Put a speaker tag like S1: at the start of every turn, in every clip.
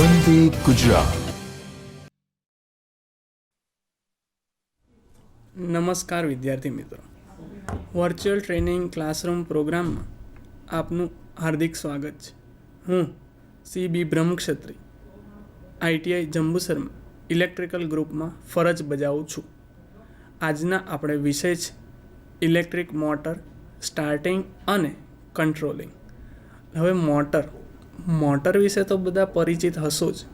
S1: વંદે ગુજરાત.
S2: નમસ્કાર વિદ્યાર્થી મિત્રો, વર્ચ્યુઅલ ટ્રેનિંગ ક્લાસરૂમ પ્રોગ્રામમાં આપનું હાર્દિક સ્વાગત છે. હું CB બ્રહ્મક્ષત્રી ITI જંબુસરમાં ઇલેક્ટ્રિકલ ગ્રુપમાં ફરજ બજાવું છું. આજના આપણે વિષય છે ઇલેક્ટ્રિક મોટર સ્ટાર્ટિંગ અને કંટ્રોલિંગ. હવે મોટર વિશે તો બધા પરિચિત હશો જ.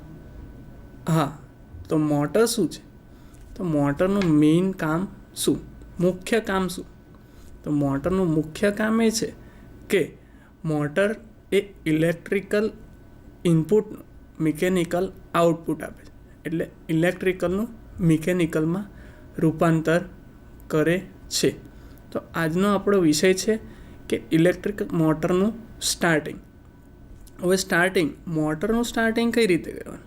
S2: હા, તો મોટર શું છે? તો મોટરનું મેઇન કામ શું, મુખ્ય કામ શું? તો મોટરનું મુખ્ય કામ એ છે કે મોટર એ ઇલેક્ટ્રિકલ ઇનપુટનું મિકેનિકલ આઉટપુટ આપે છે. એટલે ઇલેક્ટ્રિકલનું મિકેનિકલમાં રૂપાંતર કરે છે. તો આજનો આપણો વિષય છે કે ઇલેક્ટ્રિક મોટરનું સ્ટાર્ટિંગ. હવે મોટરનું સ્ટાર્ટિંગ કઈ રીતે કરવાનું?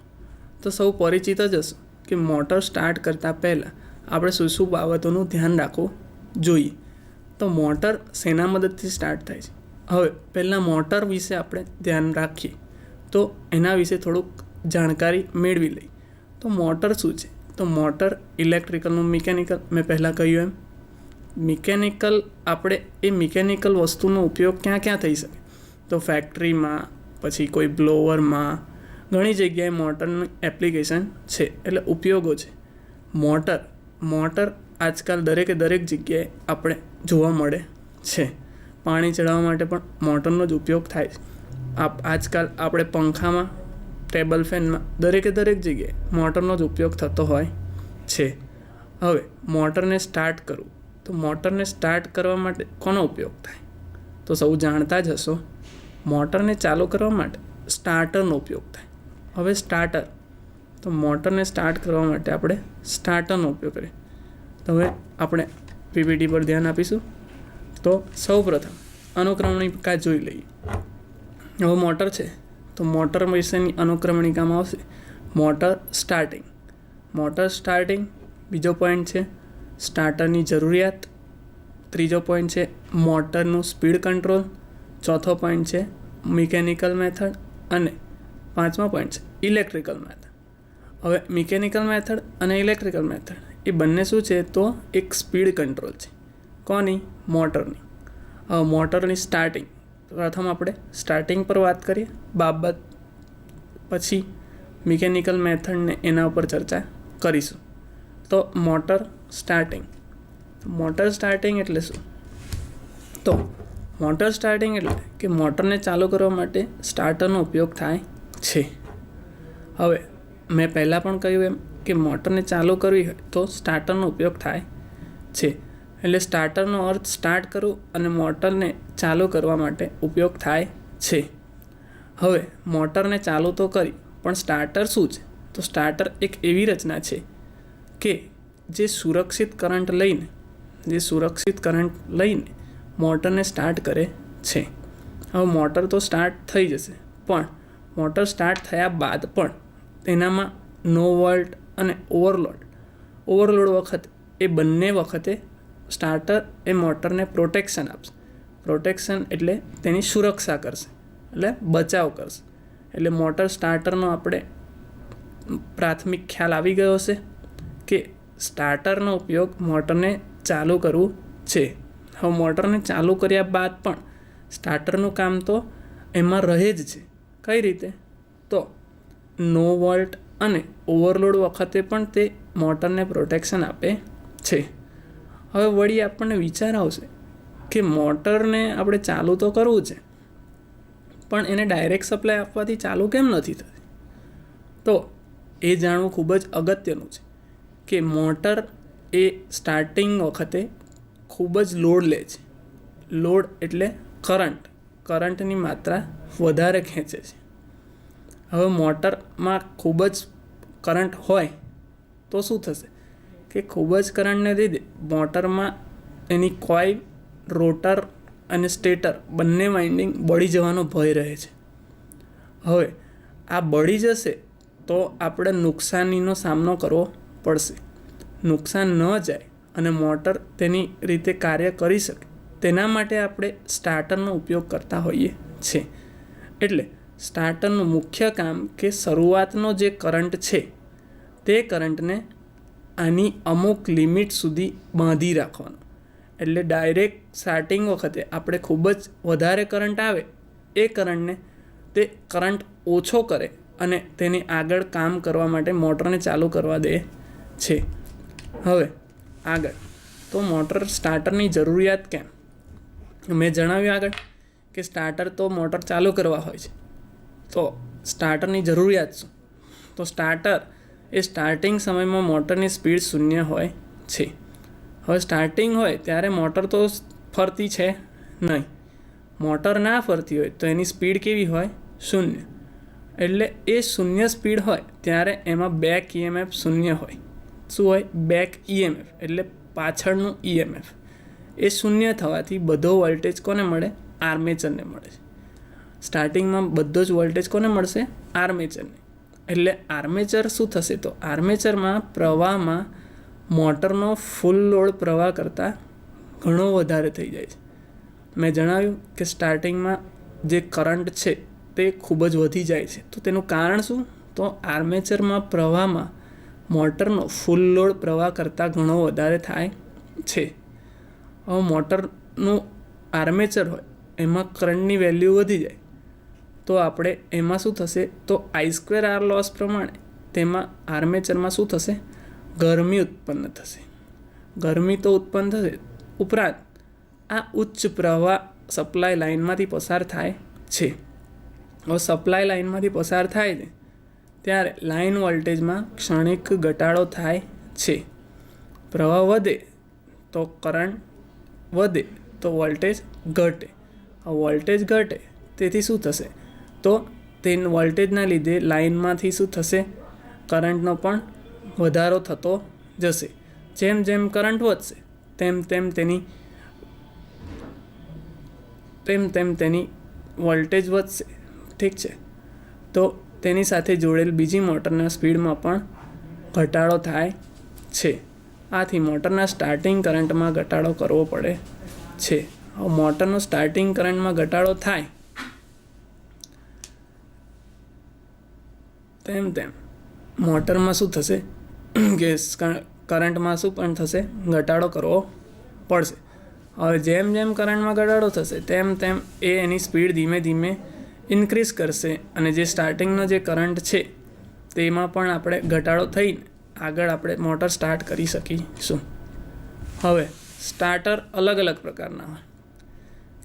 S2: તો સૌ પરિચિત જ હશો કે મોટર સ્ટાર્ટ કરતાં પહેલાં આપણે શું બાબતોનું ધ્યાન રાખવું જોઈએ. તો મોટર શેના મદદથી સ્ટાર્ટ થાય છે? હવે પહેલાં મોટર વિશે આપણે ધ્યાન રાખીએ તો એના વિશે થોડુંક જાણકારી મેળવી લઈએ. તો મોટર શું છે? તો મોટર ઇલેક્ટ્રિકલનું મિકેનિકલ, મેં પહેલાં કહ્યું એમ મિકેનિકલ, આપણે એ મિકેનિકલ વસ્તુનો ઉપયોગ ક્યાં ક્યાં થઈ શકે? તો ફેક્ટરીમાં, પછી કોઈ બ્લોવરમાં, ઘણી જગ્યાએ મોટરની એપ્લિકેશન છે, એટલે ઉપયોગો છે. મોટર આજકાલ દરેક જગ્યાએ આપણે જોવા મળે છે. પાણી ચડાવવા માટે પણ મોટરનો જ ઉપયોગ થાય છે. આજકાલ આપણે પંખામાં, ટેબલ ફેનમાં, દરેક જગ્યાએ મોટરનો જ ઉપયોગ થતો હોય છે. હવે મોટરને સ્ટાર્ટ કરવું, તો મોટરને સ્ટાર્ટ કરવા માટે કોનો ઉપયોગ થાય? તો સૌ જાણતા જ હશો, મોટરને ચાલુ કરવા માટે સ્ટાર્ટરનો ઉપયોગ થાય. હવે તો મોટરને સ્ટાર્ટ કરવા માટે આપણે સ્ટાર્ટરનો ઉપયોગ કરીએ. તો હવે આપણે PPT પર ધ્યાન આપીશું. તો સૌપ્રથમ અનુક્રમણિકા જોઈ લઈએ. હવે મોટર છે તો મોટર વિશેની અનુક્રમણિકામાં આવશે મોટર સ્ટાર્ટિંગ. બીજો પોઈન્ટ છે સ્ટાર્ટરની જરૂરિયાત. ત્રીજો પોઈન્ટ છે મોટરનું સ્પીડ કંટ્રોલ. ચોથો પોઈન્ટ છે મિકેનિકલ મેથડ. અને પાંચમો પોઈન્ટ છે ઇલેક્ટ્રિકલ મેથડ. હવે મિકેનિકલ મેથડ અને ઇલેક્ટ્રિકલ મેથડ એ બંને શું છે? તો એક સ્પીડ કંટ્રોલ છે. કોની? મોટરની. હવે મોટરની સ્ટાર્ટિંગ, પ્રથમ આપણે સ્ટાર્ટિંગ પર વાત કરીએ બાબત, પછી મિકેનિકલ મેથડને એના ઉપર ચર્ચા કરીશું. તો મોટર સ્ટાર્ટિંગ એટલે શું? તો મોટર સ્ટાર્ટિંગ એટલે કે મોટરને ચાલુ કરવા માટે સ્ટાર્ટરનો ઉપયોગ થાય છે. હવે મેં પહેલાં પણ કહ્યું એમ કે મોટરને ચાલુ કરવી હોય તો સ્ટાર્ટરનો ઉપયોગ થાય છે. એટલે સ્ટાર્ટરનો અર્થ સ્ટાર્ટ કરવું અને મોટરને ચાલુ કરવા માટે ઉપયોગ થાય છે. હવે મોટરને ચાલુ તો કરી, પણ સ્ટાર્ટર શું છે? તો સ્ટાર્ટર એક એવી રચના છે કે જે સુરક્ષિત કરંટ લઈને મોટરને સ્ટાર્ટ કરે છે. હવે મોટર તો સ્ટાર્ટ થઈ જશે, પણ મોટર સ્ટાર્ટ થયા બાદ પણ તેનામાં નો વોલ્ટ અને ઓવરલોડ વખતે એ બંને વખતે સ્ટાર્ટર એ મોટરને પ્રોટેક્શન આપશે. પ્રોટેક્શન એટલે તેની સુરક્ષા કરશે, એટલે બચાવ કરશે. એટલે મોટર સ્ટાર્ટરનો આપણે પ્રાથમિક ખ્યાલ આવી ગયો હશે કે સ્ટાર્ટરનો ઉપયોગ મોટરને ચાલુ કરવું છે. હવે મોટરને ચાલુ કર્યા બાદ પણ સ્ટાર્ટરનું કામ તો એમાં રહે જ છે. કઈ રીતે? તો નો વોલ્ટ અને ઓવરલોડ વખતે પણ તે મોટરને પ્રોટેક્શન આપે છે. હવે વળી આપણને વિચાર આવશે કે મોટરને આપણે ચાલુ તો કરવું છે, પણ એને ડાયરેક્ટ સપ્લાય આપવાથી ચાલુ કેમ નથી થતી? તો એ જાણવું ખૂબ જ અગત્યનું છે કે મોટર એ સ્ટાર્ટિંગ વખતે ખૂબ જ લોડ લે છે. લોડ એટલે કરંટની માત્રા વધારે ખેંચે છે. હવે મોટરમાં ખૂબ જ કરંટ હોય તો શું થશે કે ખૂબ જ કરંટને લીધે મોટરમાં એની કોઇલ, રોટર અને સ્ટેટર બંને વાઇન્ડિંગ બળી જવાનો ભય રહે છે. હવે આ બળી જશે તો આપણે નુકસાનીનો સામનો કરવો પડશે. નુકસાન ન જાય અને મોટર તેની રીતે કાર્ય કરી શકે તેના માટે આપણે સ્ટાર્ટરનો ઉપયોગ કરતા હોઈએ છીએ. એટલે સ્ટાર્ટરનું મુખ્ય કામ કે શરૂઆતનો જે કરંટ છે તે કરંટને આની અમુક લિમિટ સુધી બાંધી રાખવાનો. એટલે ડાયરેક્ટ સ્ટાર્ટિંગ વખતે આપણે ખૂબ જ વધારે કરંટ આવે એ કરંટને તે કરંટ ઓછો કરે અને તેની આગળ કામ કરવા માટે મોટરને ચાલુ કરવા દે છે. હવે આગળ તો મોટર સ્ટાર્ટરની જરૂરિયાત કેમ? મેં જણાવ્યું આગળ કે સ્ટાર્ટર તો મોટર ચાલુ કરવા હોય છે. તો સ્ટાર્ટરની જરૂરિયાત શું? તો સ્ટાર્ટર એ સ્ટાર્ટિંગ સમયમાં મોટરની સ્પીડ 0 હોય છે. હવે સ્ટાર્ટિંગ હોય ત્યારે મોટર તો ફરતી છે નહીં. મોટર ના ફરતી હોય તો એની સ્પીડ કેવી હોય? 0. એટલે એ 0 સ્પીડ હોય ત્યારે એમાં બેક EMF 0 હોય. શું હોય? બેક EMF એટલે પાછળનું EMF એ 0 થવાથી બધો વોલ્ટેજ કોને મળે? આર્મેચરને મળે છે. સ્ટાર્ટિંગમાં બધો જ વોલ્ટેજ કોને મળશે? આર્મેચરને. એટલે આર્મેચર શું થશે? તો આર્મેચરમાં પ્રવાહમાં મોટરનો ફૂલ લોડ પ્રવાહ કરતાં ઘણો વધારે થઈ જાય છે. મેં જણાવ્યું કે સ્ટાર્ટિંગમાં જે કરંટ છે તે ખૂબ જ વધી જાય છે. તો તેનું કારણ શું? તો આર્મેચરમાં પ્રવાહમાં મોટરનો ફૂલ લોડ પ્રવાહ કરતાં ઘણો વધારે થાય છે. હવે મોટરનું આર્મેચર હોય એમાં કરંટની વેલ્યુ વધી જાય તો આપણે એમાં શું થશે? તો I²R લોસ પ્રમાણે તેમાં આર્મેચરમાં શું થશે? ગરમી ઉત્પન્ન થશે. ગરમી તો ઉત્પન્ન થશે, ઉપરાંત આ ઉચ્ચ પ્રવાહ સપ્લાય લાઇનમાંથી પસાર થાય છે. હવે સપ્લાય લાઇનમાંથી પસાર થાય છે ત્યારે લાઇન વોલ્ટેજમાં ક્ષણિક ઘટાડો થાય છે. પ્રવાહ વધે તો કરંટ વધે તો વોલ્ટેજ ઘટે. વોલ્ટેજ ઘટે તેથી શું થશે? તો તે વોલ્ટેજના લીધે લાઇનમાંથી શું થશે? કરંટનો પણ વધારો થતો જશે. જેમ જેમ કરંટ વધશે તેમ તેમ તેની વોલ્ટેજ વધશે. ઠીક છે. તો તેની સાથે જોડેલ બીજી મોટરના સ્પીડમાં પણ ઘટાડો થાય છે. આથી મોટરના સ્ટાર્ટિંગ કરંટમાં ઘટાડો કરવો પડે છે. હવે મોટરનો સ્ટાર્ટિંગ કરંટમાં ઘટાડો થાય તેમ મોટરમાં શું થશે કે કરંટમાં શું પણ થશે? ઘટાડો કરવો પડશે. હવે જેમ જેમ કરંટમાં ઘટાડો થશે તેમ એ એની સ્પીડ ધીમે ધીમે ઇન્ક્રીઝ કરશે અને જે સ્ટાર્ટિંગનો જે કરંટ છે તેમાં પણ આપણે ઘટાડો થઈને આગળ આપણે મોટર સ્ટાર્ટ કરી શકીશું. હવે સ્ટાર્ટર અલગ અલગ પ્રકારના હોય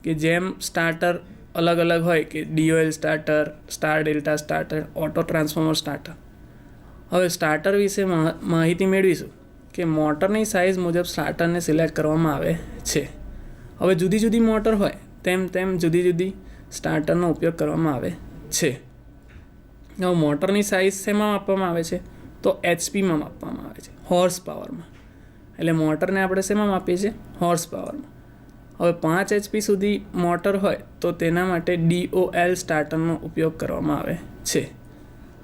S2: કે જેમ સ્ટાર્ટર અલગ અલગ હોય કે DOL starter, star delta starter, auto transformer starter. હવે સ્ટાર્ટર વિશે માહિતી મેળવીશું કે મોટરની સાઇઝ મુજબ સ્ટાર્ટરને સિલેક્ટ કરવામાં આવે છે. હવે જુદી જુદી મોટર હોય તેમ જુદી જુદી સ્ટાર્ટરનો ઉપયોગ કરવામાં આવે છે. હવે મોટરની સાઇઝ શેમાં માપવામાં આવે છે? તો HPમાં માપવામાં આવે છે, હોર્સ પાવરમાં. એટલે મોટરને આપણે શેમાં માપીએ છીએ? હોર્સ પાવરમાં. હવે 5 HP સુધી મોટર હોય તો તેના માટે DOL સ્ટાર્ટરનો ઉપયોગ કરવામાં આવે છે.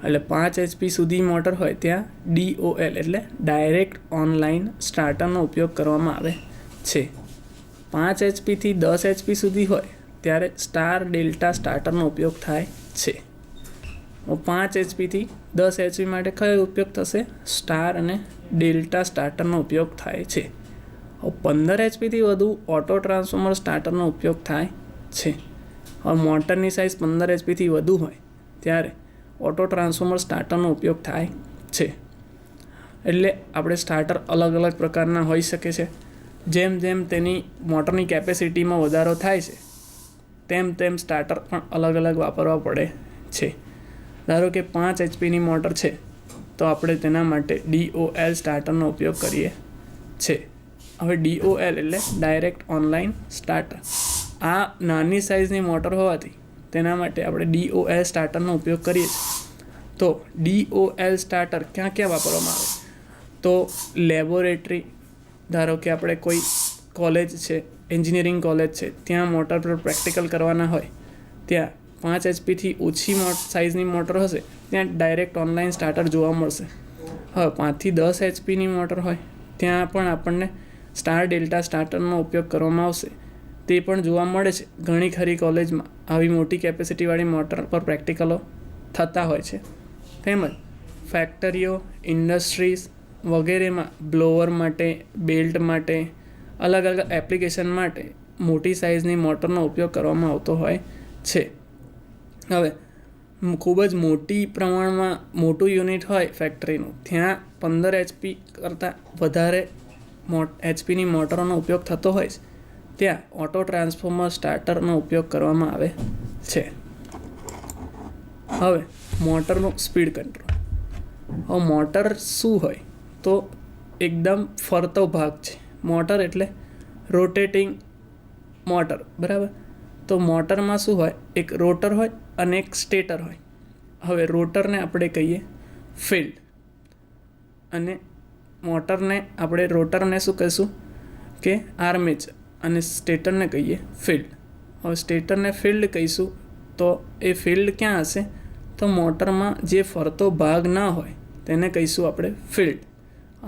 S2: એટલે 5 HP સુધી મોટર હોય ત્યાં DOL એટલે ડાયરેક્ટ ઓનલાઈન સ્ટાર્ટરનો ઉપયોગ કરવામાં આવે છે. 5 HPથી 10 HP સુધી હોય ત્યારે સ્ટાર ડેલ્ટા સ્ટાર્ટરનો ઉપયોગ થાય છે. 5 HPથી 10 HP માટે કયો ઉપયોગ થશે? સ્ટાર અને ડેલ્ટા સ્ટાર્ટરનો ઉપયોગ થાય છે. 15 HPથી વધુ ઓટો ટ્રાન્સફોર્મર સ્ટાર્ટરનો ઉપયોગ થાય છે. હવે મોટરની સાઇઝ 15 HPથી વધુ હોય ત્યારે ઓટો ટ્રાન્સફોર્મર સ્ટાર્ટરનો ઉપયોગ થાય છે. એટલે આપણે સ્ટાર્ટર અલગ અલગ પ્રકારના હોઈ શકે છે. જેમ જેમ તેની મોટરની કેપેસિટીમાં વધારો થાય છે તેમ સ્ટાર્ટર પણ અલગ અલગ વાપરવા પડે છે. ધારો કે 5 HPની મોટર છે તો આપણે તેના માટે DOL સ્ટાર્ટરનો ઉપયોગ કરીએ છે. હવે DOL એટલે ડાયરેક્ટ ઓનલાઈન સ્ટાર્ટર. આ નાની સાઇઝની મોટર હોવાથી તેના માટે આપણે DOL સ્ટાર્ટરનો ઉપયોગ કરીએ છીએ. તો DOL સ્ટાર્ટર ક્યાં ક્યાં વાપરવામાં આવે? તો લેબોરેટરી, ધારો કે આપણે કોઈ કોલેજ છે, એન્જિનિયરિંગ કોલેજ છે, ત્યાં મોટર પર પ્રેક્ટિકલ કરવાના હોય ત્યાં 5 HPથી ઓછી સાઇઝની મોટર હશે ત્યાં ડાયરેક્ટ ઓનલાઈન સ્ટાર્ટર જોવા મળશે. હવે 5થી 10 HPની મોટર હોય ત્યાં પણ આપણને સ્ટાર ડેલ્ટા સ્ટાર્ટરનો ઉપયોગ કરવામાં આવશે. તે પણ જોવા મળે છે. ઘણી ખરી કોલેજમાં આવી મોટી કેપેસિટીવાળી મોટર પર પ્રેક્ટિકલો થતા હોય છે. તેમજ ફેક્ટરીઓ, ઇન્ડસ્ટ્રીઝ વગેરેમાં બ્લોવર માટે, બેલ્ટ માટે, અલગ અલગ એપ્લિકેશન માટે મોટી સાઇઝની મોટરનો ઉપયોગ કરવામાં આવતો હોય છે. હવે ખૂબ જ મોટી પ્રમાણમાં મોટું યુનિટ હોય ફેક્ટરીનું, ત્યાં 15 HP કરતાં વધારે HPની મોટરોનો ઉપયોગ થતો હોય છે. ત્યાં ઓટો ટ્રાન્સફોર્મર સ્ટાર્ટરનો ઉપયોગ કરવામાં આવે છે. હવે મોટરનું સ્પીડ કંટ્રોલ. હવે મોટર શું હોય તો એકદમ ફરતો ભાગ છે. મોટર એટલે રોટેટિંગ મોટર, બરાબર. તો મોટરમાં શું હોય, એક રોટર હોય અને એક સ્ટેટર હોય. હવે રોટરને આપણે કહીએ ફિલ્ડ અને રોટરને શું કહીશું કે આર્મેચર, અને સ્ટેટરને કહીએ ફિલ્ડ. હવે સ્ટેટરને ફિલ્ડ કહીશું તો એ ફિલ્ડ ક્યાં હશે, તો મોટરમાં જે ફરતો ભાગ ના હોય તેને કહીશું આપણે ફિલ્ડ.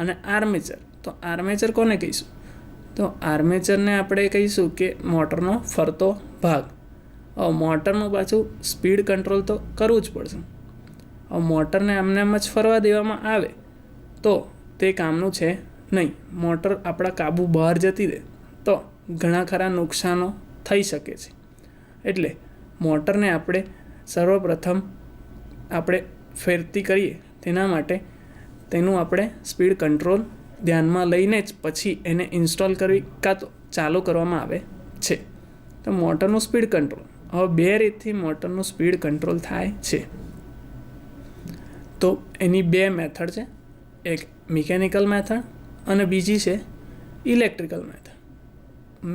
S2: અને આર્મેચર, તો આર્મેચર કોને કહીશું, તો આર્મેચરને આપણે કહીશું કે મોટરનો ફરતો ભાગ. હવે મોટરનું પાછું સ્પીડ કંટ્રોલ તો કરવું જ પડશે. હવે મોટરને આમને એમ જ ફરવા દેવામાં આવે તો તે કામનું છે નહીં. મોટર આપણા કાબુ બહાર જતી રહે તો ઘણા ખરા નુકસાનો થઈ શકે છે. એટલે મોટરને આપણે સર્વપ્રથમ ફેરતી કરીએ તેના માટે તેનું આપણે સ્પીડ કંટ્રોલ ધ્યાનમાં લઈને જ પછી એને ઇન્સ્ટોલ કરવી કાં તો ચાલુ કરવામાં આવે છે. તો મોટરનું સ્પીડ કંટ્રોલ, હવે 2 રીતથી મોટરનું સ્પીડ કંટ્રોલ થાય છે. તો એની 2 મેથડ છે, એક મિકેનિકલ મેથડ અને બીજી છે ઇલેક્ટ્રિકલ મેથડ.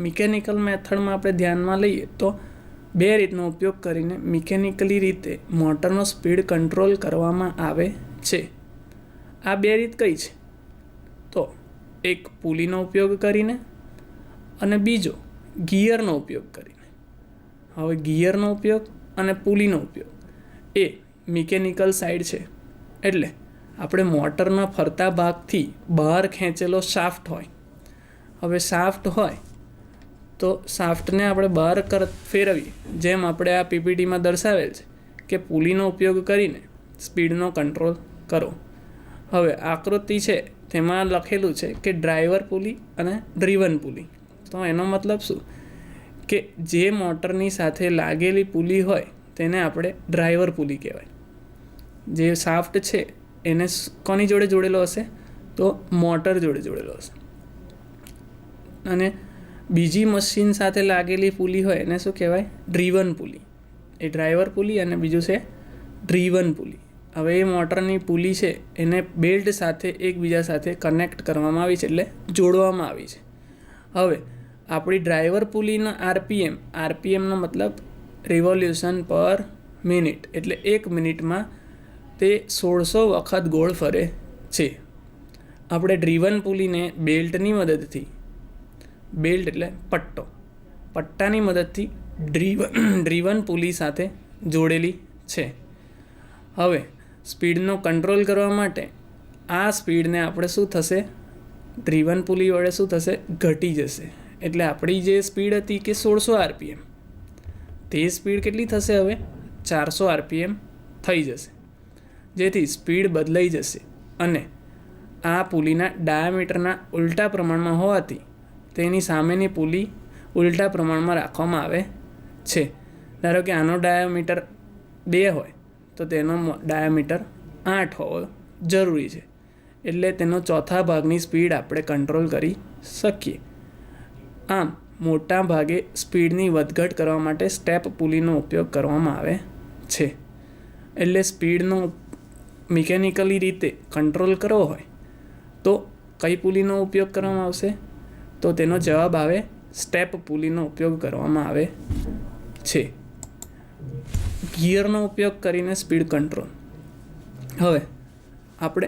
S2: મિકેનિકલ મેથડમાં આપણે ધ્યાનમાં લઈએ તો 2 રીતનો ઉપયોગ કરીને મિકેનિકલી રીતે મોટરનો સ્પીડ કંટ્રોલ કરવામાં આવે છે. આ 2 રીત કઈ છે, તો એક પુલીનો ઉપયોગ કરીને અને બીજો ગિયરનો ઉપયોગ કરીને. હવે ગિયરનો ઉપયોગ અને પુલીનો ઉપયોગ એ મિકેનિકલ સાઈડ છે. એટલે આપણે મોટરના ફરતા ભાગથી બહાર ખેંચેલો શાફ્ટ હોય. હવે શાફ્ટ હોય તો શાફ્ટને આપણે બહાર ફેરવીએ, જેમ આપણે આ PPTમાં દર્શાવેલ છે કે પુલીનો ઉપયોગ કરીને સ્પીડનો કંટ્રોલ કરો. હવે આકૃતિ છે તેમાં લખેલું છે કે ડ્રાઈવર પુલી અને ડ્રીવન પુલી. તો એનો મતલબ શું કે જે મોટરની સાથે લાગેલી પુલી હોય તેને આપણે ડ્રાઈવર પુલી કહેવાય. જે શાફ્ટ છે એને કોની જોડે જોડેલો હશે, તો મોટર જોડે જોડેલો હશે. અને બીજી મશીન સાથે લાગેલી પુલી હોય એને શું કહેવાય, ડ્રીવન પુલી. એ ડ્રાઈવર પુલી અને બીજું છે ડ્રીવન પુલી. હવે એ મોટરની પુલી છે એને બેલ્ટ સાથે એકબીજા સાથે કનેક્ટ કરવામાં આવી છે, એટલે જોડવામાં આવી છે. હવે આપણી ડ્રાઈવર પુલીના આરપીએમનો મતલબ રિવોલ્યુશન પર મિનિટ, એટલે 1 મિનિટમાં તે 1600 વખત ગોળ ફરે છે. આપણે ડ્રીવન પુલીને બેલ્ટની મદદથી, બેલ્ટ એટલે પટ્ટાની મદદથી ડ્રીવન પુલી સાથે જોડેલી છે. હવે સ્પીડનો કંટ્રોલ કરવા માટે આ સ્પીડને આપણે શું થશે, ડ્રીવન પુલી વડે શું થશે, ઘટી જશે. એટલે આપણી જે સ્પીડ હતી કે 1600 RPM, તે સ્પીડ કેટલી થશે, હવે 400 RPM થઈ જશે. જેથી સ્પીડ બદલાઈ જશે અને આ પુલીના ડાયામીટરના ઉલટા પ્રમાણમાં હોવાથી તેની સામેની પુલી ઉલટા પ્રમાણમાં રાખવામાં આવે છે. ધારો કે આનો ડાયામીટર 2 હોય તો તેનો ડાયામીટર 8 હોવો જરૂરી છે. એટલે તેનો ચોથા ભાગની સ્પીડ આપણે કંટ્રોલ કરી શકીએ. આમ મોટા ભાગે સ્પીડની વધઘટ કરવા માટે સ્ટેપ પુલીનો ઉપયોગ કરવામાં આવે છે. એટલે સ્પીડનો મિકેનિકલી રીતે કંટ્રોલ કરવો હોય તો કઈ પુલીનો ઉપયોગ કરવામાં આવશે, તો તેનો જવાબ આવે સ્ટેપ પુલીનો ઉપયોગ કરવામાં આવે છે. ગિયરનો ઉપયોગ કરીને સ્પીડ કંટ્રોલ. હવે આપણે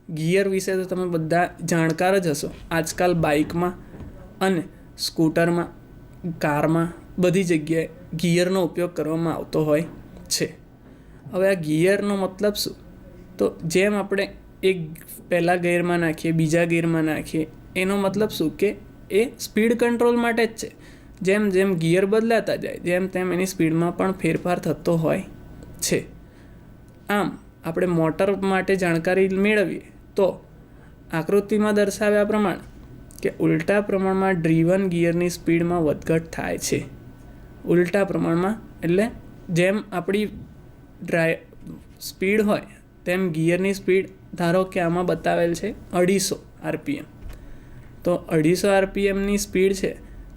S2: ગિયર વિશે તો તમે બધા જાણકાર જ હશો. આજકાલ બાઇકમાં અને સ્કૂટરમાં, કારમાં બધી જગ્યાએ ગિયરનો ઉપયોગ કરવામાં આવતો હોય છે. હવે આ ગિયરનો મતલબ શું, તો જેમ આપણે એક પહેલાં ગિયરમાં નાખીએ, બીજા ગિયરમાં નાખીએ, એનો મતલબ શું કે એ સ્પીડ કંટ્રોલ માટે જ છે. જેમ જેમ ગિયર બદલાતા જાય જેમ તેમ એની સ્પીડમાં પણ ફેરફાર થતો હોય છે. આમ આપણે મોટર માટે જાણકારી મેળવીએ તો આકૃતિમાં દર્શાવ્યા પ્રમાણે કે ઉલટા પ્રમાણમાં ડ્રીવન ગિયરની સ્પીડમાં વધઘટ થાય છે. ઉલટા પ્રમાણમાં એટલે જેમ આપણી સ્પીડ હોય તેમ ગિયરની સ્પીડ, ધારો કે આમાં બતાવેલ છે 250 RPM, તો 250 RPMની સ્પીડ છે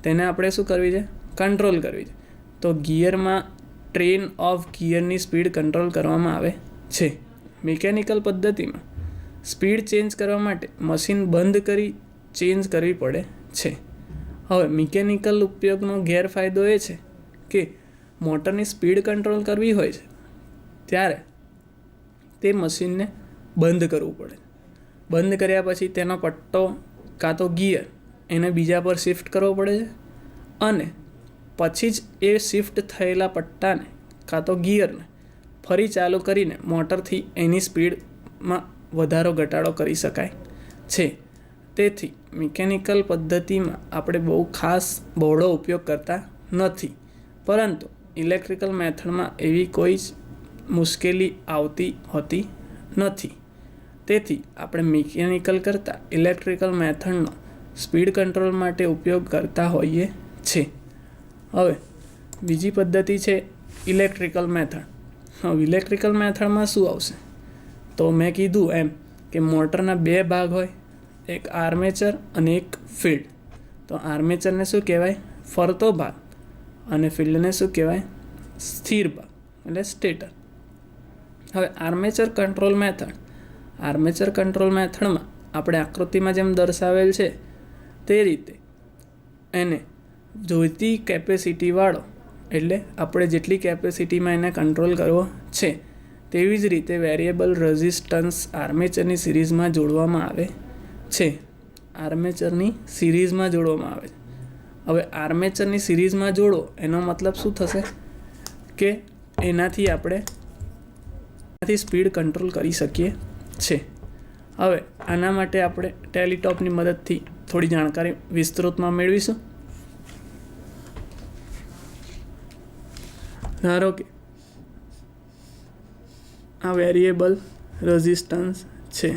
S2: તેને આપણે શું કરવી છે? કંટ્રોલ કરવી છે. તો ગિયરમાં ટ્રેન ઓફ ગિયરની સ્પીડ કંટ્રોલ કરવામાં આવે છે. મિકેનિકલ પદ્ધતિમાં સ્પીડ ચેન્જ કરવા માટે મશીન બંધ કરી ચેન્જ કરવી પડે છે. હવે મિકેનિકલ ઉપયોગનો ગેરફાયદો એ છે કે મોટરની સ્પીડ કંટ્રોલ કરવી હોય છે ત્યારે તે મશીનને બંધ કરવું પડે. બંધ કર્યા પછી તેનો પટ્ટો કાં તો ગિયર એને બીજા પર શિફ્ટ કરવો પડે છે અને પછી જ એ શિફ્ટ થયેલા પટ્ટાને કાં તો ગિયરને ફરી ચાલુ કરીને મોટરથી એની સ્પીડમાં વધારો ઘટાડો કરી શકાય છે. તેથી મિકેનિકલ પદ્ધતિમાં આપણે બહુ ખાસ બહોળો ઉપયોગ કરતા નથી, પરંતુ ઇલેક્ટ્રિકલ મેથડમાં એવી કોઈ જ મુશ્કેલી આવતી હોતી નથી. તેથી આપણે મિકેનિકલ કરતાં ઇલેક્ટ્રિકલ મેથડનો સ્પીડ કંટ્રોલ માટે ઉપયોગ કરતા હોઈએ છીએ. હવે બીજી પદ્ધતિ છે ઇલેક્ટ્રિકલ મેથડ. હવે ઇલેક્ટ્રિકલ મેથડમાં શું આવશે? તો મેં કીધું એમ કે મોટરના 2 ભાગ હોય, એક આર્મેચર અને એક ફિલ્ડ. તો આર્મેચરને શું કહેવાય? ફરતો ભાગ. અને ફિલ્ડને શું કહેવાય? સ્થિર ભાગ એટલે સ્ટેટર. હવે આર્મેચર કંટ્રોલ મેથડમાં આપણે આકૃતિમાં જેમ દર્શાવેલ છે તે રીતે એને જોઈતી કેપેસિટીવાળો, એટલે આપણે જેટલી કેપેસિટીમાં એને કંટ્રોલ કરવો છે તેવી જ રીતે વેરિયેબલ રેઝિસ્ટન્સ આર્મેચરની સિરીઝમાં જોડવામાં આવે છે. હવે આર્મેચરની સિરીઝમાં જોડો એનો મતલબ શું થશે કે એનાથી આપણે સ્પીડ કંટ્રોલ કરી શકીએ છે. હવે આના માટે આપણે ટેલિટોપની મદદથી થોડી જાણકારી વિસ્તૃતમાં મેળવીશું. ધારો કે આ વેરિયેબલ રેઝિસ્ટન્સ છે.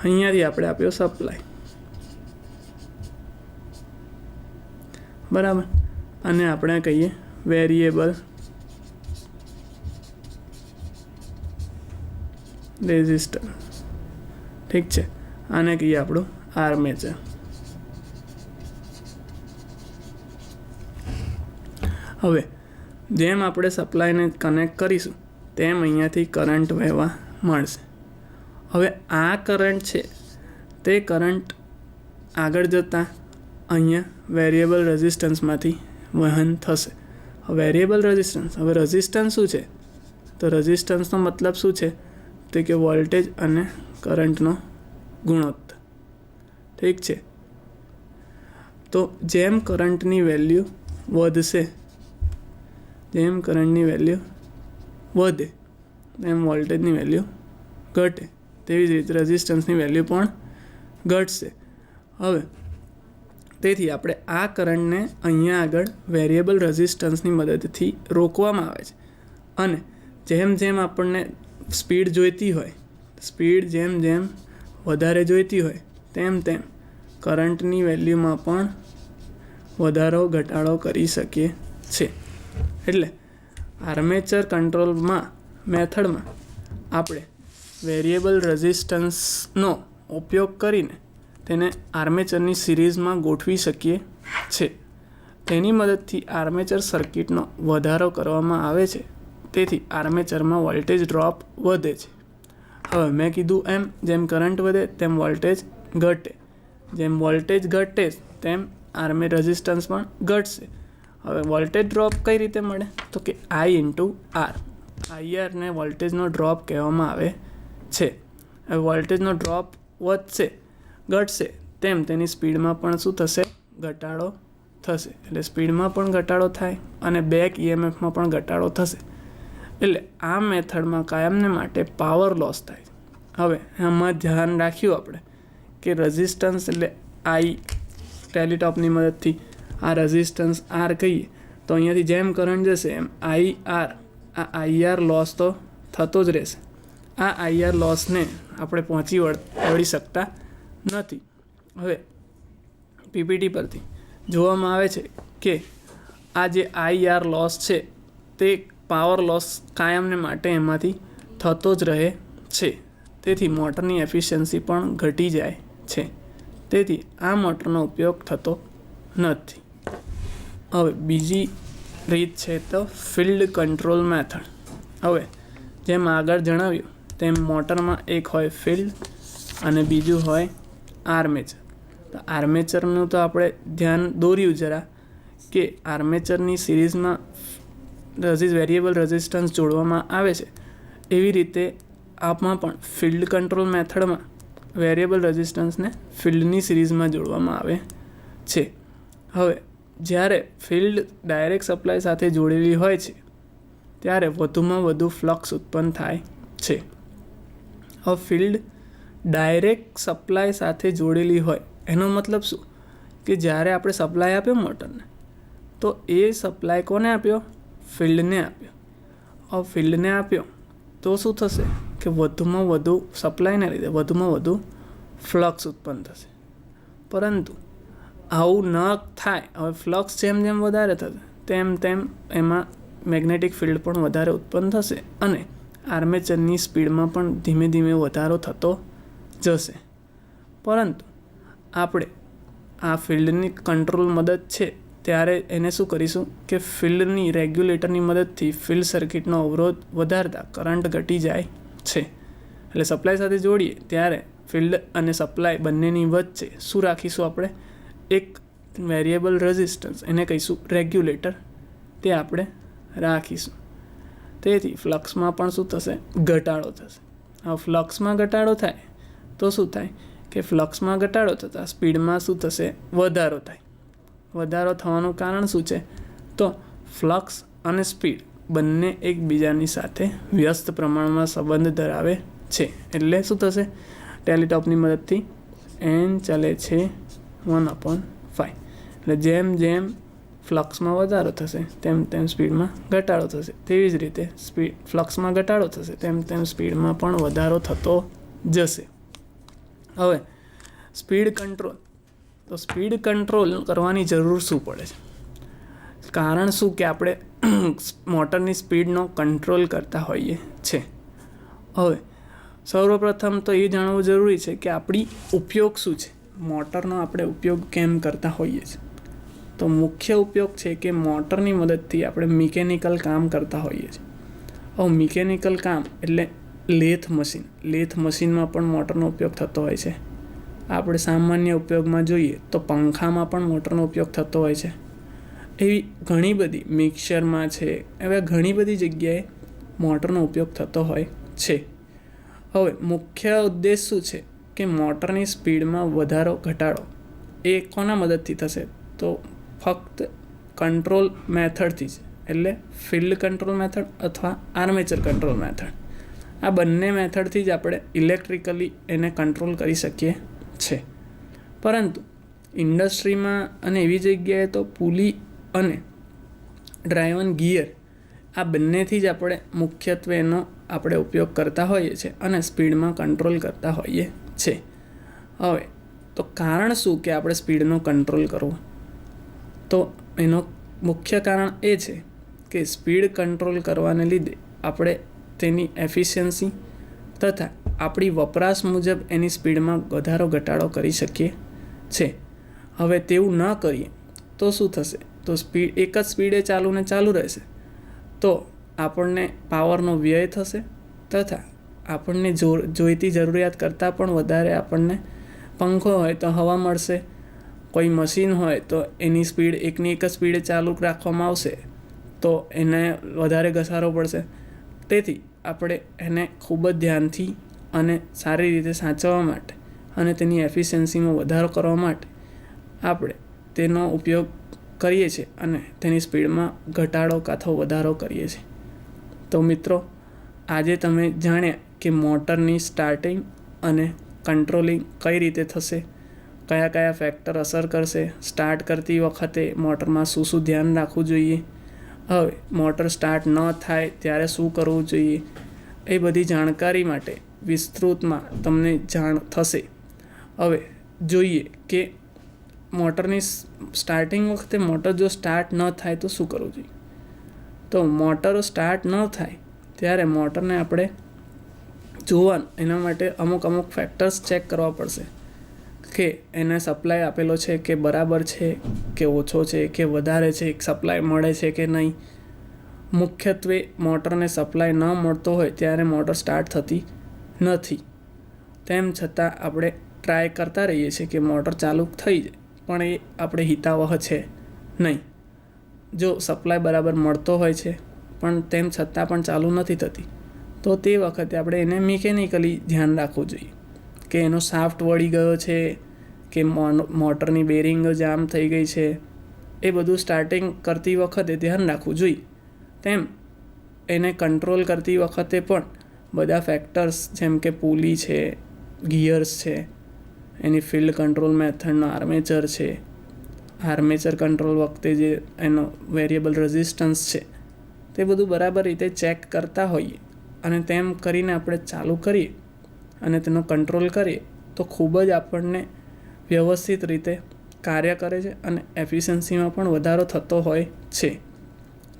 S2: અહીંયાથી આપણે આપ્યો સપ્લાય, બરાબર, અને આપણે કહીએ વેરિયેબલ રેઝિસ્ટર. ઠીક છે, આને કહીએ આપણું આર્મેચર. હવે જેમ આપણે સપ્લાયને કનેક્ટ કરીશું તેમ અહીંયાથી કરંટ વહેવા મળશે. હવે આ કરંટ છે તે કરંટ આગળ જતાં અહીંયા વેરિયેબલ રેઝિસ્ટન્સમાંથી વહન થશે. વેરિયેબલ રેઝિસ્ટન્સ, હવે રેઝિસ્ટન્સ શું છે? તો રેઝિસ્ટન્સનો મતલબ શું છે? તો કે વોલ્ટેજ અને કરંટનો ગુણોત્તર. ઠીક છે, તો જેમ કરંટની વેલ્યુ વધશે, જેમ કરંટની વેલ્યુ વધે તેમ વોલ્ટેજની વેલ્યુ ઘટે, તેવી જ રીતે રેઝિસ્ટન્સની વેલ્યુ પણ ઘટશે. હવે તેથી આપણે આ કરંટને અહીંયા આગળ વેરિયેબલ રેઝિસ્ટન્સની મદદથી રોકવામાં આવે છે. અને જેમ જેમ આપણને સ્પીડ જોઈતી હોય, સ્પીડ જેમ જેમ વધારે જોઈતી હોય તેમ તેમ કરંટની વેલ્યુમાં પણ વધારો ઘટાડો કરી શકીએ છે. એટલે આર્મેચર કંટ્રોલમાં મેથડમાં આપણે વેરિયેબલ રેઝિસ્ટન્સનો ઉપયોગ કરીને તેને આર્મેચરની સિરીઝમાં ગોઠવી શકીએ છે. તેની મદદથી આર્મેચર સર્કિટનો વધારો કરવામાં આવે છે, તેથી આર્મેચરમાં વોલ્ટેજ ડ્રોપ વધે છે. હવે મેં કીધું એમ જેમ કરંટ વધે તેમ વોલ્ટેજ ઘટે, જેમ વોલ્ટેજ ઘટે તેમ રેઝિસ્ટન્સ પણ ઘટશે. હવે વોલ્ટેજ ડ્રોપ કઈ રીતે મળે? તો કે I/R. IRને વોલ્ટેજનો ડ્રોપ કહેવામાં આવે છે. હવે વોલ્ટેજનો ડ્રોપ વધશે, ઘટશે તેમ તેની સ્પીડમાં પણ શું થશે? ઘટાડો થશે. એટલે સ્પીડમાં પણ ઘટાડો થાય અને બેક EMFમાં પણ ઘટાડો થશે. એટલે આ મેથડમાં કાયમને માટે પાવર લોસ થાય. હવે આમાં ધ્યાન રાખ્યું આપણે કે રેઝિસ્ટન્સ એટલે આઈ ટેલિટોપની મદદથી આ રેઝિસ્ટન્સ આર કહીએ તો અહીંયાથી જેમ કરંટ જશે એમ આઈઆર લોસ તો થતો જ રહેશે. આ આઈઆર લોસને આપણે પહોંચી વળી શકતા નથી. હવે પીપીટી પરથી જોવામાં આવે છે કે આ જે આઈઆર લોસ છે તે પાવર લોસ કાયમને માટે એમાંથી થતો જ રહે છે. તેથી મોટરની એફિશિયન્સી પણ ઘટી જાય છે. તેથી આ મોટરનો ઉપયોગ થતો નથી. હવે બીજી રીત છે તો ફિલ્ડ કંટ્રોલ મેથડ. હવે જેમ આગળ જણાવ્યું તેમ મોટરમાં એક હોય ફિલ્ડ અને બીજું હોય આર્મેચર. તો આર્મેચરનું તો આપણે ધ્યાન દોર્યું જરા કે આર્મેચરની સિરીઝમાં વેરિયેબલ રેઝિસ્ટન્સ જોડવામાં આવે છે. એવી રીતે આમાં પણ ફિલ્ડ કંટ્રોલ મેથડમાં વેરિયેબલ રેઝિસ્ટન્સને ફિલ્ડની સિરીઝમાં જોડવામાં આવે છે. હવે જ્યારે ફિલ્ડ ડાયરેક્ટ સપ્લાય સાથે જોડેલી હોય છે ત્યારે વધુમાં વધુ ફ્લક્સ ઉત્પન્ન થાય છે. હવે ફિલ્ડ ડાયરેક્ટ સપ્લાય સાથે જોડેલી હોય એનો મતલબ શું કે જ્યારે આપણે સપ્લાય આપ્યો મોટરને તો એ સપ્લાય કોને આપ્યો? ફિલ્ડને આપ્યો. હવે ફિલ્ડને આપ્યો તો શું થશે કે વધુમાં વધુ સપ્લાયને લીધે વધુમાં વધુ ફ્લક્સ ઉત્પન્ન થશે. પરંતુ આવું ન થાય. હવે ફ્લક્સ જેમ જેમ વધારે થશે તેમ તેમ એમાં મેગ્નેટિક ફિલ્ડ પણ વધારે ઉત્પન્ન થશે અને આર્મેચરની સ્પીડમાં પણ ધીમે ધીમે વધારો થતો જશે. પરંતુ આપણે આ ફિલ્ડની કંટ્રોલ મદદ છે ત્યારે એને શું કરીશું કે ફિલ્ડની રેગ્યુલેટરની મદદથી ફિલ્ડ સર્કિટનો અવરોધ વધારતા કરંટ ઘટી જાય છે. એટલે સપ્લાય સાથે જોડીએ ત્યારે ફિલ્ડ અને સપ્લાય બંનેની વચ્ચે શું રાખીશું આપણે? એક વેરિયેબલ રેઝિસ્ટન્સ, એને કહીશું રેગ્યુલેટર, તે આપણે રાખીશું. તેથી ફ્લક્સમાં પણ શું થશે? ઘટાડો થશે. હવે ફ્લક્સમાં ઘટાડો થાય તો શું થાય કે ફ્લક્સમાં ઘટાડો થતાં સ્પીડમાં શું થશે? વધારો થાય. વધારો થવાનું કારણ શું છે? તો ફ્લક્સ અને સ્પીડ બંને એકબીજાની સાથે વ્યસ્ત પ્રમાણમાં સંબંધ ધરાવે છે. એટલે શું થશે? ટેલિટોપની મદદથી એન ચાલે છે 1/5. એટલે જેમ જેમ ફ્લક્સમાં વધારો થશે તેમ તેમ સ્પીડમાં ઘટાડો થશે. તેવી જ રીતે ફ્લક્સમાં ઘટાડો થશે તેમ તેમ સ્પીડમાં પણ વધારો થતો જશે. હવે સ્પીડ કંટ્રોલ. તો સ્પીડ કંટ્રોલ કરવાની જરૂર શું પડે છે? કારણ શું કે આપણે મોટરની સ્પીડનો કંટ્રોલ કરતા હોઈએ છે. હવે સર્વપ્રથમ તો એ જાણવું જરૂરી છે કે આપણી ઉપયોગ શું છે, મોટરનો આપણે ઉપયોગ કેમ કરતા હોઈએ છીએ. તો મુખ્ય ઉપયોગ છે કે મોટરની મદદથી આપણે મિકેનિકલ કામ કરતા હોઈએ છીએ. હવે મિકેનિકલ કામ એટલે લેથ મશીન. લેથ મશીનમાં પણ મોટરનો ઉપયોગ થતો હોય છે. આપણે સામાન્ય ઉપયોગમાં જોઈએ તો પંખામાં પણ મોટરનો ઉપયોગ થતો હોય છે. એવી ઘણી બધી મિક્સરમાં છે, એવા ઘણી બધી જગ્યાએ મોટરનો ઉપયોગ થતો હોય છે. હવે મુખ્ય ઉદ્દેશ શું છે કે મોટરની સ્પીડમાં વધારો ઘટાડો એ કોના મદદથી થશે? તો ફક્ત કંટ્રોલ મેથડથી જ, એટલે ફિલ્ડ કંટ્રોલ મેથડ અથવા આર્મેચર કંટ્રોલ મેથડ. આ બંને મેથડથી જ આપણે ઇલેક્ટ્રિકલી એને કંટ્રોલ કરી શકીએ છે. પરંતુ ઇન્ડસ્ટ્રીમાં અને એવી જગ્યાએ તો પુલી અને ડ્રાઇવન ગિયર આ બંનેથી જ આપણે મુખ્યત્વે એનો આપણે ઉપયોગ કરતા હોઈએ છીએ અને સ્પીડમાં કંટ્રોલ કરતા હોઈએ છીએ. હવે તો કારણ શું કે આપણે સ્પીડનો કંટ્રોલ કરવો? તો એનો મુખ્ય કારણ એ છે કે સ્પીડ કંટ્રોલ કરવાને લીધે આપણે તેની એફિશિયન્સી તથા આપણી વપરાશ મુજબ એની સ્પીડમાં વધારો ઘટાડો કરી શકીએ છે. હવે તેવું ન કરીએ તો શું થશે? તો સ્પીડ એક જ સ્પીડે ચાલુ રહેશે તો આપણને પાવરનો વ્યય થશે તથા આપણને જોઈતી જરૂરિયાત કરતાં પણ વધારે આપણને પંખો હોય તો હવા મળશે, કોઈ મશીન હોય તો એની સ્પીડ એકની એક જ સ્પીડે ચાલુ રાખવામાં આવશે તો એને વધારે ઘસારો પડશે. તેથી આપણે એને ખૂબ જ ધ્યાનથી અને સારી રીતે સાચવવા માટે અને તેની એફિશિયન્સીમાં વધારો કરવા માટે આપણે તેનો ઉપયોગ કરીએ છીએ અને તેની સ્પીડમાં ઘટાડો કાં તો વધારો કરીએ છીએ. તો મિત્રો, આજે તમે જાણ્યા કે મોટરની સ્ટાર્ટિંગ અને કંટ્રોલિંગ કઈ રીતે થશે, કયા કયા ફેક્ટર અસર કરશે, સ્ટાર્ટ કરતી વખતે મોટરમાં શું શું ધ્યાન રાખવું જોઈએ, હવે મોટર સ્ટાર્ટ ન થાય ત્યારે શું કરવું જોઈએ, એ બધી જાણકારી માટે વિસ્તૃતમાં તમને જાણ થશે. હવે જોઈએ કે મોટરની સ્ટાર્ટિંગ વખતે મોટર જો સ્ટાર્ટ ન થાય તો શું કરવું જોઈએ. તો મોટર સ્ટાર્ટ ન થાય ત્યારે મોટરને આપણે જોવાનું, એના માટે અમુક ફેક્ટર્સ ચેક કરવા પડશે કે એને સપ્લાય આપેલો છે કે બરાબર છે કે ઓછો છે કે વધારે છે, સપ્લાય મળે છે કે નહીં. મુખ્યત્વે મોટરને સપ્લાય ન મળતો હોય ત્યારે મોટર સ્ટાર્ટ થતી નથી. તેમ છતાં આપણે ટ્રાય કરતા રહીએ છીએ કે મોટર ચાલુ થઈ જાય, પણ એ આપણે હિતાવહ છે નહીં. જો સપ્લાય બરાબર મળતો હોય છે પણ તેમ છતાં પણ ચાલુ નથી થતી, તો તે વખતે આપણે એને મિકેનિકલી ધ્યાન રાખવું જોઈએ કે એનો શાફ્ટ વળી ગયો છે કે મોટરની બેરિંગ જામ થઈ ગઈ છે. એ બધું સ્ટાર્ટિંગ કરતી વખતે ધ્યાન રાખવું જોઈએ. તેમ એને કંટ્રોલ કરતી વખતે પણ બધા ફેક્ટર્સ જેમ કે પુલી છે, ગિયર્સ છે, એની ફિલ્ડ કંટ્રોલ મેથડનો આર્મેચર છે, આર્મેચર કંટ્રોલ વખતે જે એનો વેરિયેબલ રેઝિસ્ટન્સ છે, તે બધું બરાબર રીતે ચેક કરતા હોઈએ અને તેમ કરીને આપણે ચાલુ કરીએ અને તેનો કંટ્રોલ કરીએ તો ખૂબ જ આપણને વ્યવસ્થિત રીતે કાર્ય કરે છે અને એફિશિયન્સીમાં પણ વધારો થતો હોય છે.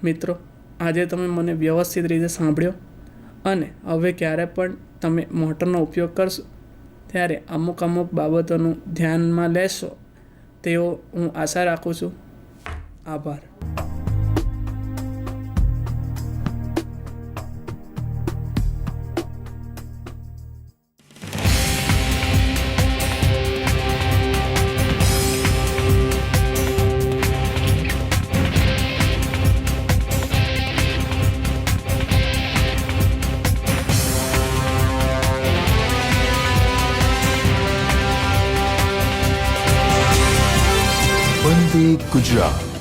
S2: મિત્રો, આજે તમે મને વ્યવસ્થિત રીતે સાંભળ્યો અને હવે ક્યારે પણ તમે મોટરનો ઉપયોગ કરશો ત્યારે અમુક બાબતોનું ધ્યાનમાં લેશો તેવો હું આશા રાખું છું. આભાર.
S1: વંદે ગુજરાત.